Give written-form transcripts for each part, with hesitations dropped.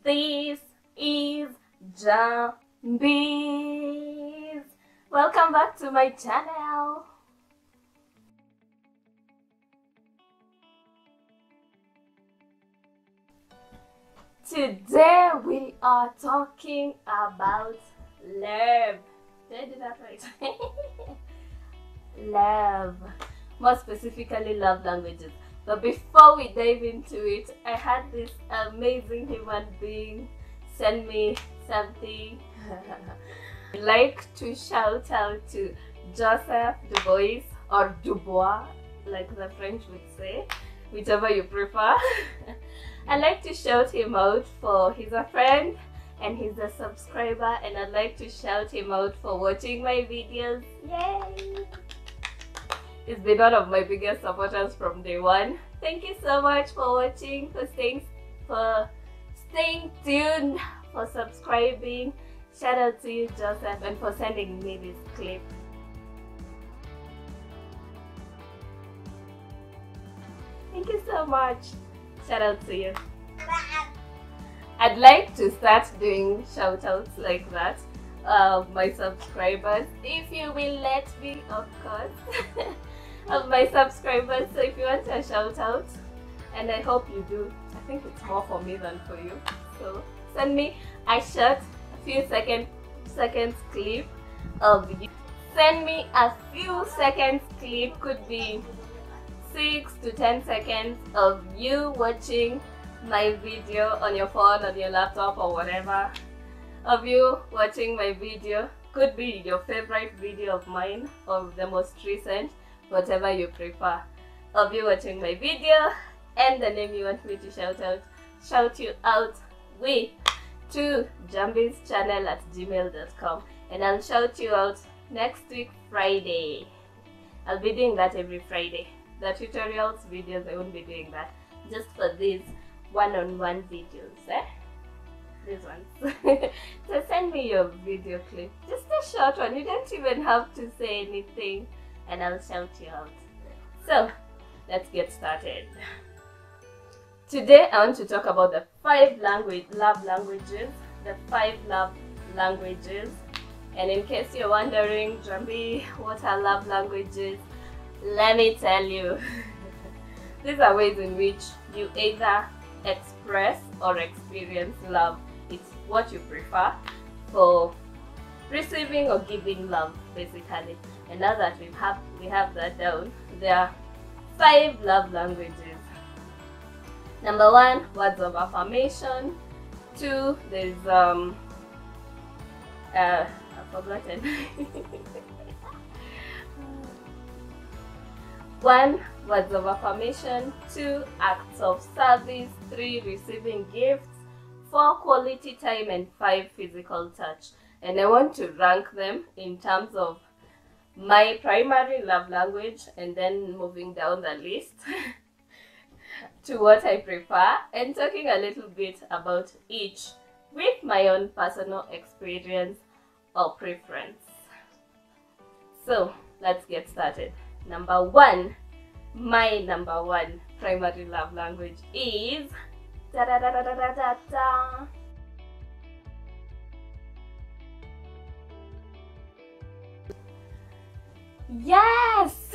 This is Njambiz. Welcome back to my channel. Today we are talking about love. Did I do that right? Love. More specifically, love languages. But before we dive into it, I had this amazing human being send me something. I'd like to shout out to Joseph Dubois, or Dubois, like the French would say, whichever you prefer. I'd like to shout him out for he's a friend and he's a subscriber, and I'd like to shout him out for watching my videos. Yay! He's been one of my biggest supporters from day one. Thank you so much for watching, for staying tuned, for subscribing. Shout out to you, Joseph, and for sending me this clip. Thank you so much. Shout out to you. I'd like to start doing shout outs like that. My subscribers, if you will let me, of course. Of my subscribers, so if you want a shout out, and I hope you do, I think it's more for me than for you, so send me a short, a few seconds clip of you. Send me a few seconds clip, could be 6 to 10 seconds of you watching my video on your phone, on your laptop, or whatever. Of you watching my video, could be your favorite video of mine or the most recent, whatever you prefer. Of you watching my video and the name you want me to shout you out with to njambizchannel@gmail.com, and I'll shout you out next week Friday. I'll be doing that every Friday. The tutorials videos, I won't be doing that, just for these one-on-one videos, these ones. So send me your video clip, just a short one, you don't even have to say anything, and I'll shout you out. So let's get started. Today I want to talk about the 5 love languages. The 5 love languages. And in case you're wondering, Njambi, what are love languages? Let me tell you. These are ways in which you either express or experience love. It's what you prefer for receiving or giving love, basically. And now that we have that down, there are 5 love languages. Number 1, words of affirmation. 2, there's I've forgotten. 1, words of affirmation. 2, acts of service. 3, receiving gifts. 4, quality time, and 5, physical touch. And I want to rank them in terms of my primary love language, and then moving down the list to what I prefer, and talking a little bit about each with my own personal experience or preference. So let's get started. Number 1, my number 1 primary love language is yes!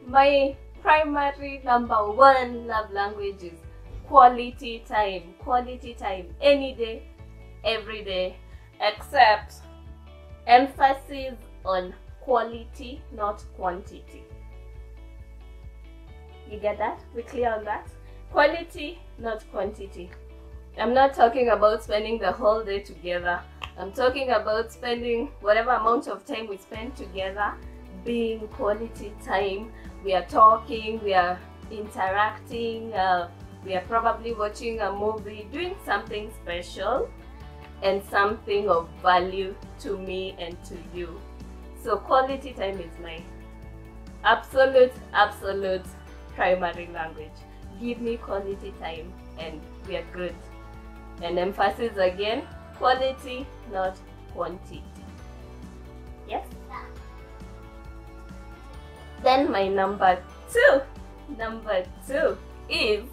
My primary number 1 love language is quality time. Quality time, any day, every day, except emphasis on quality, not quantity. You get that? We clear on that? Quality, not quantity. I'm not talking about spending the whole day together. I'm talking about spending whatever amount of time we spend together being quality time. We are talking, we are interacting, we are probably watching a movie, doing something special and something of value to me and to you. So quality time is my absolute primary language. Give me quality time and we are good. And emphasis again, quality, not quantity. Yes? Then my number two is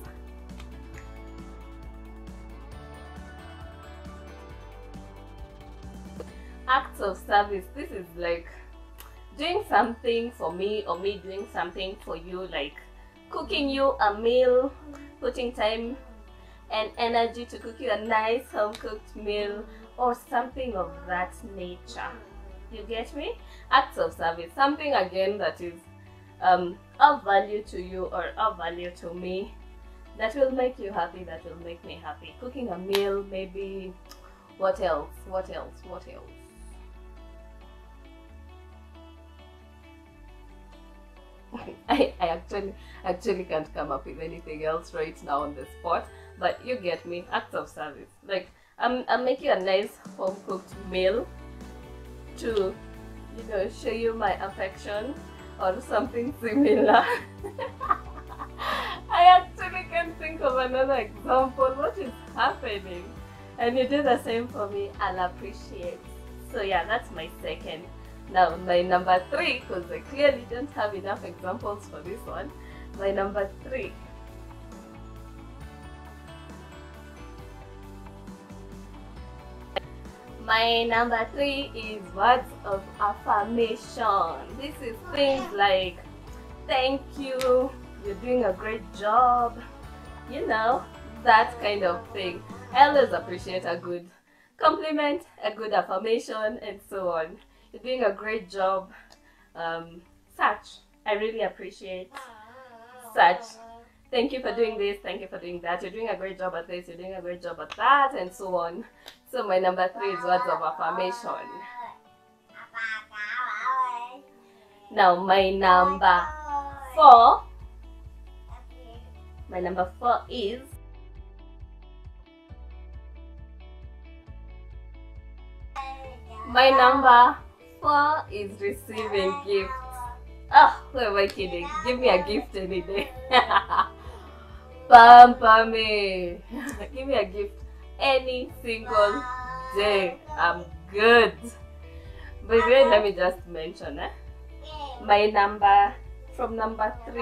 acts of service. This is like doing something for me or me doing something for you, like cooking you a meal, putting time and energy to cook you a nice home cooked meal or something of that nature. You get me? Acts of service, something again that is of value to you or of value to me, that will make you happy, that will make me happy. Cooking a meal, maybe. What else? I actually can't come up with anything else right now on the spot, but you get me. Acts of service, like I'm making a nice home cooked meal to, you know, show you my affection or something similar. I actually can't think of another example. What is happening? And you do the same for me, I'll appreciate. So yeah, that's my second. Now my number 3, because I clearly don't have enough examples for this one. My number 3. My number 3 is words of affirmation. This is things like, thank you, you're doing a great job, you know, that kind of thing. I always appreciate a good compliment, a good affirmation, and so on. You're doing a great job. Such. I really appreciate such. Thank you for doing this, thank you for doing that. You're doing a great job at this, you're doing a great job at that, and so on. So my number 3 is words of affirmation. Now my number 4. My number 4 is receiving gifts. Ah, who am I kidding? Give me a gift any day. Pamper me. Give me a gift any single day. I'm good. But wait, let me just mention, my number from number 3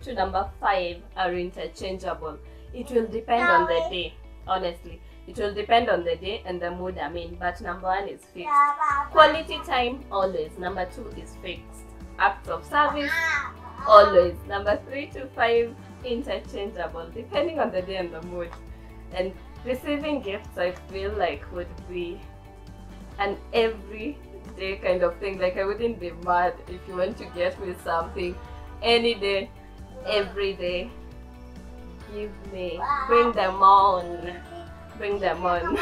to number 5 are interchangeable. It will depend on the day, honestly. It will depend on the day and the mood I'm in, but number 1 is fixed. Quality time, always. Number 2 is fixed. Acts of service, always. Number 3 to 5, interchangeable, depending on the day and the mood. And receiving gifts, I feel like, would be an everyday kind of thing. Like, I wouldn't be mad if you want to get me something any day, every day. Give me, bring them on. Bring them on.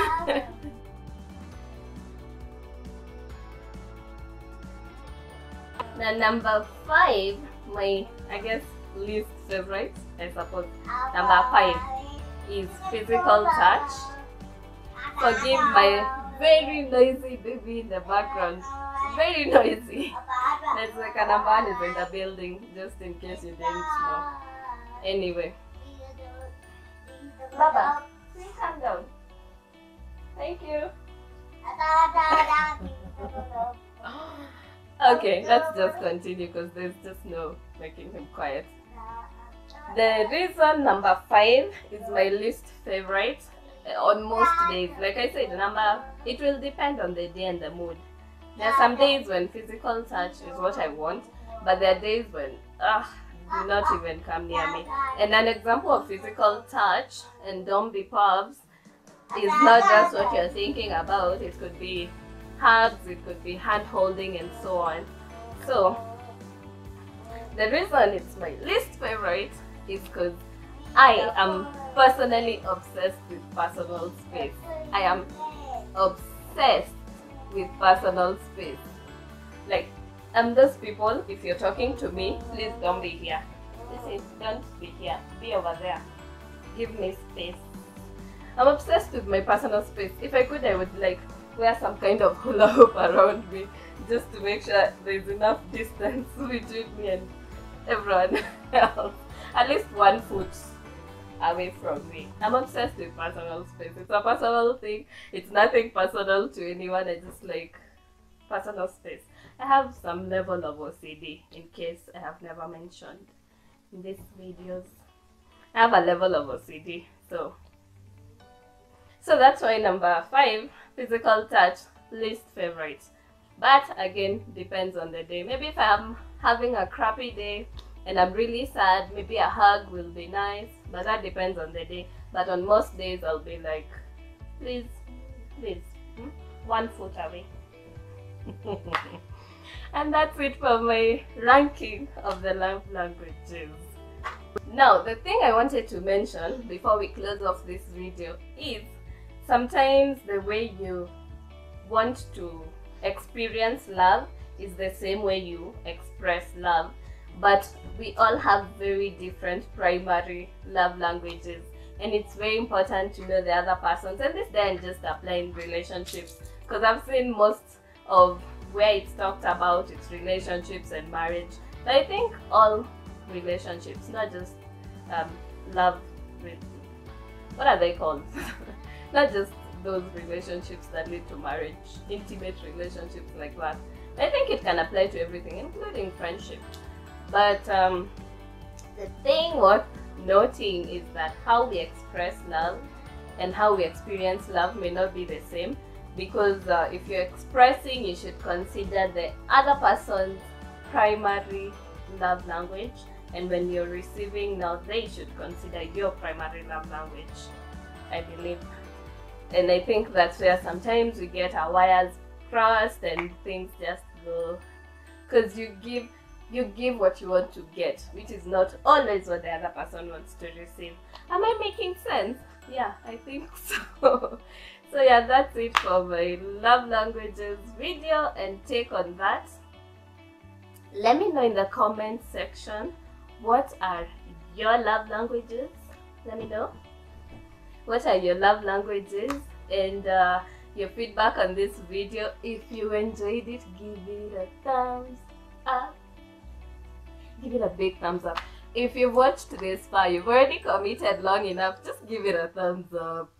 Now number 5, my, I guess, least favorite, I suppose. Number 5 is physical touch. Forgive my very noisy baby in the background. Very noisy. That's like a number 1 is in the building, just in case you didn't know. Anyway. Baba, please calm down. Thank you. Okay, let's just continue because there's just no making him quiet. The reason number 5 is my least favorite on most days. Like I said, it will depend on the day and the mood. There are some days when physical touch is what I want, but there are days when, do not even come near me. And an example of physical touch, and don't be pubs, is not just what you're thinking about. It could be hugs, it could be hand holding, and so on. So the reason it's my least favorite is because I am personally obsessed with personal space. I am obsessed with personal space. Like, I'm those people, if you're talking to me, please don't be here. Don't be here. Be over there. Give me space. I'm obsessed with my personal space. If I could, I would like wear some kind of hula hoop around me just to make sure there's enough distance between me and everyone else. At least 1 foot away from me. I'm obsessed with personal space. It's a personal thing. It's nothing personal to anyone. I just like personal space. I have some level of OCD, in case I have never mentioned in these videos. I have a level of OCD, so So that's why number 5, physical touch, least favorite. But again, depends on the day. Maybe if I'm having a crappy day and I'm really sad, maybe a hug will be nice, but that depends on the day. But on most days, I'll be like, please, please, 1 foot away. And that's it for my ranking of the love languages. Now, the thing I wanted to mention before we close off this video is sometimes the way you want to experience love is the same way you express love, but we all have very different primary love languages, and it's very important to know the other person's. And this doesn't just apply in relationships, because I've seen most of where it's talked about it's relationships and marriage, but I think all relationships, not just love, what are they called? Not just those relationships that lead to marriage, intimate relationships like that. I think it can apply to everything, including friendship. But the thing worth noting is that how we express love and how we experience love may not be the same, because if you're expressing, you should consider the other person's primary love language, and when you're receiving, now they should consider your primary love language, I believe. And I think that's where sometimes we get our wires crossed and things just go, because you give what you want to get, which is not always what the other person wants to receive. Am I making sense? Yeah, I think so. So yeah, that's it for my love languages video and take on that. Let me know in the comment section, what are your love languages? Let me know. What are your love languages, and your feedback on this video. If you enjoyed it, give it a thumbs up. Give it a big thumbs up. If you've watched this far, you've already committed long enough, just give it a thumbs up.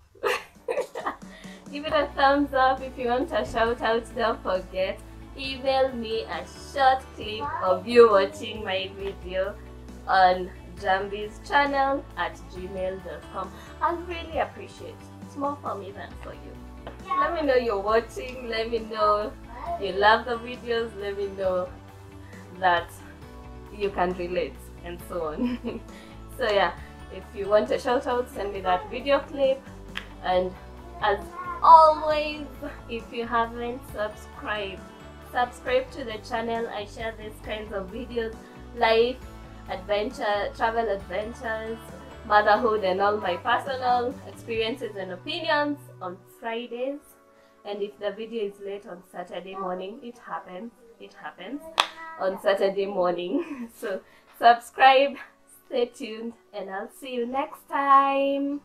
Give it a thumbs up. If you want a shout out, don't forget, email me a short clip of you watching my video on Njambiz channel at gmail.com. I'll really appreciate it. It's more for me than for you. Let me know you're watching. Let me know you love the videos. Let me know that you can relate, and so on. So yeah, if you want a shout out, send me that video clip. And as always, if you haven't subscribed, subscribe to the channel. I share these kinds of videos, life adventure, travel adventures, motherhood, and all my personal experiences and opinions on Fridays. And if the video is late on Saturday morning, it happens on Saturday morning. So subscribe, stay tuned, and I'll see you next time.